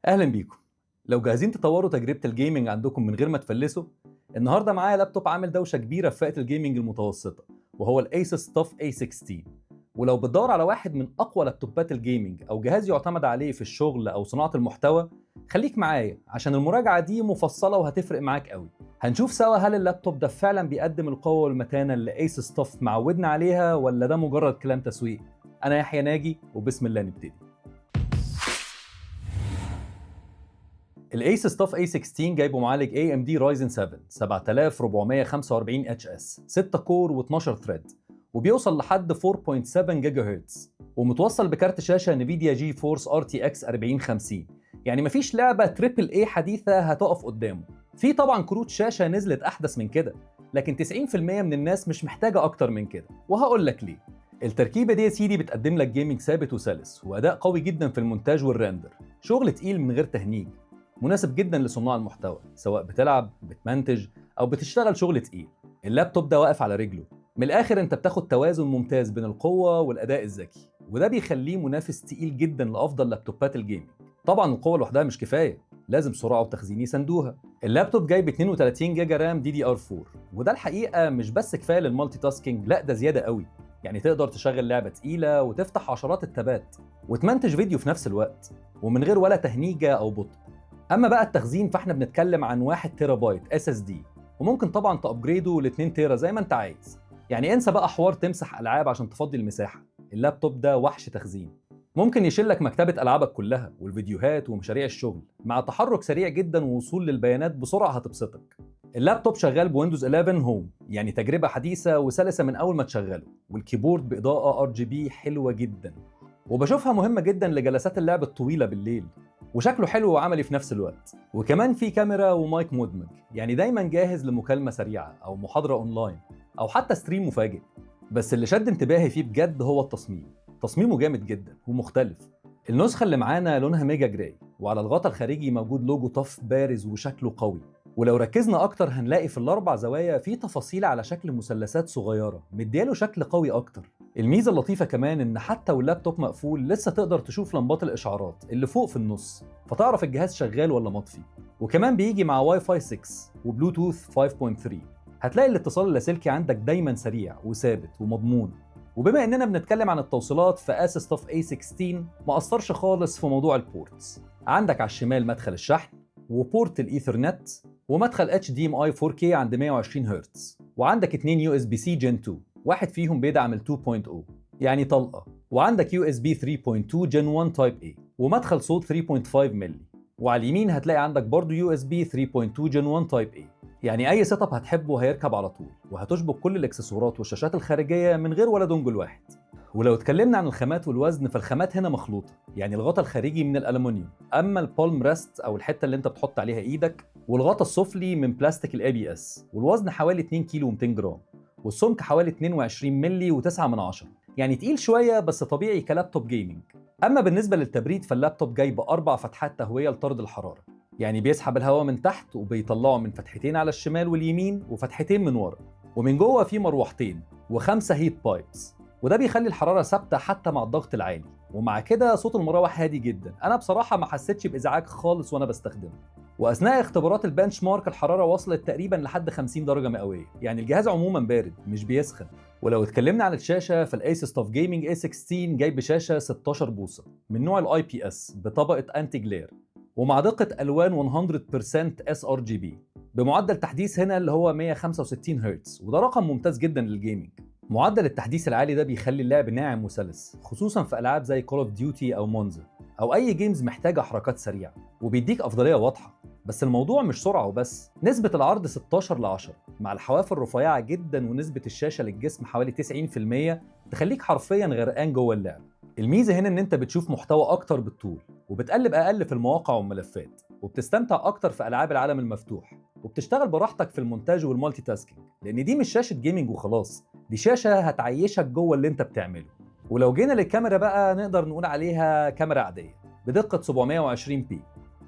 اهلا بيكم. لو جاهزين تطوروا تجربه الجيمنج عندكم من غير ما تفلسوا، النهارده معايا لابتوب عامل دوشه كبيره في فئه الجيمنج المتوسطه، وهو الايسوس تاف A16. ولو بتدور على واحد من اقوى لابتوبات الجيمنج او جهاز يعتمد عليه في الشغل او صناعه المحتوى، خليك معايا عشان المراجعه دي مفصله وهتفرق معاك قوي. هنشوف سوا هل اللابتوب ده فعلا بيقدم القوه والمتانه اللي ايسوس تاف معودنا عليها، ولا ده مجرد كلام تسويق. انا يحيى ناجي، وبسم الله نبتدي. الايسوس تاف A16 جايبه معالج AMD Ryzen 7 7445HS 6 كور و12 ثريد، وبيوصل لحد 4.7 جيجا هرتز، ومتوصل بكارت شاشه نفيديا جي فورس RTX 4050. يعني مفيش لعبه تريبل اي حديثه هتقف قدامه. في طبعا كروت شاشه نزلت احدث من كده، لكن 90% من الناس مش محتاجه اكتر من كده، وهقول لك ليه. التركيبه دي يا سيدي بتقدم لك جيمنج ثابت وسلس، واداء قوي جدا في المونتاج والريندر، شغل تقيل من غير تهنيج، مناسب جدا لصناع المحتوى سواء بتلعب، بتمنتج، او بتشتغل شغل تقيل. اللابتوب ده واقف على رجله. من الاخر انت بتاخد توازن ممتاز بين القوه والاداء الذكي، وده بيخليه منافس تقيل جدا لافضل لابتوبات الجيمنج. طبعا القوه لوحدها مش كفايه، لازم سرعه وتخزين يساندوها. اللابتوب جايب 32 جيجا رام DDR4، وده الحقيقه مش بس كفايه للمالتي تاسكينج، لا ده زياده قوي. يعني تقدر تشغل لعبه تقيله وتفتح عشرات التابات وتمنتج فيديو في نفس الوقت، ومن غير ولا تهنيجه او بطء. اما بقى التخزين فاحنا بنتكلم عن 1 تيرا بايت SSD، وممكن طبعا تابجريده ل 2 تيرا زي ما انت عايز. يعني انسى بقى حوار تمسح العاب عشان تفضي المساحه، اللابتوب ده وحش تخزين. ممكن يشيل لك مكتبه العابك كلها والفيديوهات ومشاريع الشغل، مع تحرك سريع جدا ووصول للبيانات بسرعه هتبسطك. اللابتوب شغال بويندوز 11 هوم، يعني تجربه حديثه وسلسه من اول ما تشغله، والكيبورد باضاءه RGB حلوه جدا، وبشوفها مهمة جدا لجلسات اللعب الطويلة بالليل. وشكله حلو وعملي في نفس الوقت، وكمان في كاميرا ومايك مدمج، يعني دايما جاهز لمكالمة سريعة أو محاضرة أونلاين أو حتى ستريم مفاجئ. بس اللي شد انتباهي فيه بجد هو التصميم. تصميمه جامد جدا ومختلف. النسخة اللي معانا لونها ميجا جراي، وعلى الغطاء الخارجي موجود لوجو طف بارز وشكله قوي. ولو ركزنا اكتر هنلاقي في الاربع زوايا في تفاصيل على شكل مثلثات صغيره مدياله شكل قوي اكتر. الميزه اللطيفه كمان ان حتى واللابتوب مقفول لسه تقدر تشوف لمبات الاشعارات اللي فوق في النص، فتعرف الجهاز شغال ولا مطفي. وكمان بيجي مع واي فاي 6 وبلوتوث 5.3. هتلاقي الاتصال اللاسلكي عندك دايما سريع وثابت ومضمون. وبما اننا بنتكلم عن التوصيلات، فاسوس تاف A16 ما اثرش خالص في موضوع البورتس. عندك على الشمال مدخل الشحن، وبورت الايثرنت، ومدخل HDMI 4K عند 120 هرتز، وعندك 2 USB-C Gen 2، واحد فيهم بيدعم ال 2.0 يعني طلقة، وعندك USB 3.2 Gen 1 Type A، ومدخل صوت 3.5 ملي. وعلى اليمين هتلاقي عندك برضو USB 3.2 Gen 1 Type A. يعني اي سيت اب هتحبه هيركب على طول، وهتشبك كل الاكسسوارات والشاشات الخارجيه من غير ولا دونجل واحد. ولو اتكلمنا عن الخامات والوزن، فالخامات هنا مخلوطه، يعني الغطاء الخارجي من الالومنيوم، اما البالم ريست او الحته اللي انت بتحط عليها ايدك، والغطاء السفلي من بلاستيك ABS، والوزن حوالي 2 كيلو و200 جرام، والسمك حوالي 22 مللي و9 من 10. يعني تقيل شويه بس طبيعي كلابتوب جيمنج. اما بالنسبه للتبريد، فاللابتوب جاي باربع فتحات تهويه لطرد الحراره، يعني بيسحب الهواء من تحت وبيطلعه من فتحتين على الشمال واليمين وفتحتين من ورا. ومن جوه في مروحتين وخمسه هيت بايبس، وده بيخلي الحراره ثابته حتى مع الضغط العالي. ومع كده صوت المراوح هادي جدا، انا بصراحه ما حسيتش بازعاج خالص وانا بستخدمه. واثناء اختبارات البنش مارك الحراره وصلت تقريبا لحد 50 درجه مئويه، يعني الجهاز عموما بارد مش بيسخن. ولو اتكلمنا عن الشاشه، فالايسوس تاف جيمنج A16 جاي بشاشه 16 بوصه من نوع الاي بي اس بطبقه انتي جلير، ومع دقه الوان 100% sRGB، بمعدل تحديث هنا اللي هو 165 هرتز، وده رقم ممتاز جدا للجيمنج. معدل التحديث العالي ده بيخلي اللعب ناعم وسلس، خصوصا في العاب زي كول اوف ديوتي او مونزا، او اي جيمز محتاجه حركات سريعه، وبيديك افضليه واضحه. بس الموضوع مش سرعه وبس، نسبه العرض 16:10 مع الحواف الرفيعه جدا، ونسبه الشاشه للجسم حوالي 90%، تخليك حرفيا غرقان جوه اللعب. الميزه هنا ان انت بتشوف محتوى اكتر بالطول، وبتقلب اقل في المواقع والملفات، وبتستمتع اكتر في العاب العالم المفتوح، وبتشتغل براحتك في المونتاج والمالتي تاسكينج، لان دي مش شاشه جيمنج وخلاص، دي شاشه هتعيشك جوه اللي انت بتعمله. ولو جينا للكاميرا بقى، نقدر نقول عليها كاميرا عاديه بدقه 720p،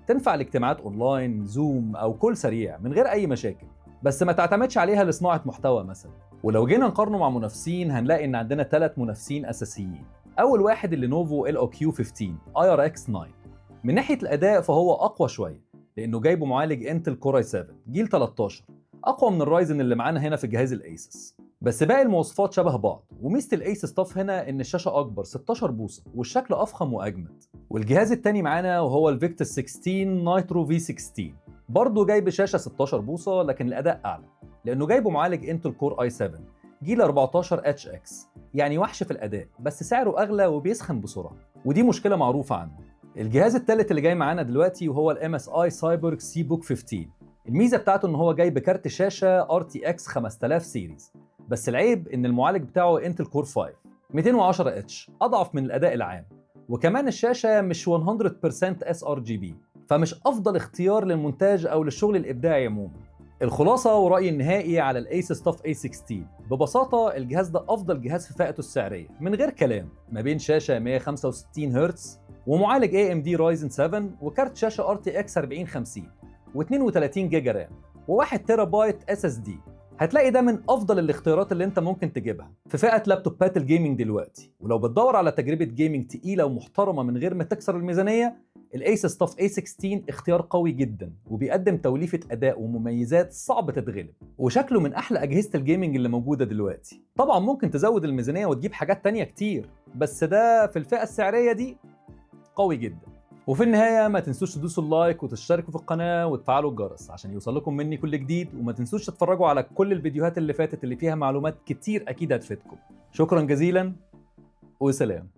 تنفع لاجتماعات اونلاين، زوم او كول سريع من غير اي مشاكل، بس ما تعتمدش عليها لصناعه محتوى مثلا. ولو جينا نقارنه مع منافسين، هنلاقي ان عندنا 3 منافسين اساسيين. اول واحد اللينوفو LOQ 15 IRX 9، من ناحية الأداء فهو أقوى شوية، لأنه جايبه معالج انتل كور i7 جيل 13، أقوى من الرايزن اللي معانا هنا في جهاز الأيسس. بس باقي المواصفات شبه بعض، وميزة الأيسس طاف هنا إن الشاشة أكبر 16 بوصة والشكل أفخم وأجمد. والجهاز التاني معانا وهو الفيكتس 16 نايترو في 16، برضه جايب شاشة 16 بوصة لكن الأداء أعلى، لأنه جايبه معالج انتل كور i7 جيل 14 HX، يعني وحش في الأداء بس سعره أغلى وبيسخن بسرعة، ودي مشكلة معروفة عنه. الجهاز الثالث اللي جاي معانا دلوقتي وهو ال MSI Cyborg Seabook 15. الميزة بتاعته إن هو جاي بكارت شاشة RTX 5000 سيريز، بس العيب إن المعالج بتاعه انتل كور 5 210H، أضعف من الأداء العام، وكمان الشاشة مش 100% sRGB، فمش أفضل اختيار للمونتاج أو للشغل الإبداعي عموما. الخلاصة ورأيي النهائي على الأيسس TUF A16، ببساطة الجهاز ده أفضل جهاز في فئته السعرية من غير كلام، ما بين شاشة 165 هرتز ومعالج AMD Ryzen 7 وكارت شاشة RTX 4050 و32 جيجا رام و1 تيرا بايت SSD. هتلاقي ده من أفضل الاختيارات اللي أنت ممكن تجيبها في فئة لابتوبات الجيمنج دلوقتي. ولو بتدور على تجربة جيمنج تقيلة ومحترمة من غير ما تكسر الميزانية، الأيسس TUF A16 اختيار قوي جدا، وبيقدم توليفة أداء ومميزات صعب تتغلب، وشكله من أحلى أجهزة الجيمنج اللي موجودة دلوقتي. طبعا ممكن تزود الميزانية وتجيب حاجات تانية كتير، بس ده في الفئة السعرية دي قوي جدا. وفي النهاية ما تنسوش تدوسوا اللايك وتشتركوا في القناة وتفعلوا الجرس عشان يوصل لكم مني كل جديد، وما تنسوش تتفرجوا على كل الفيديوهات اللي فاتت اللي فيها معلومات كتير أكيد هتفيدكم. شكرا جزيلا وسلام.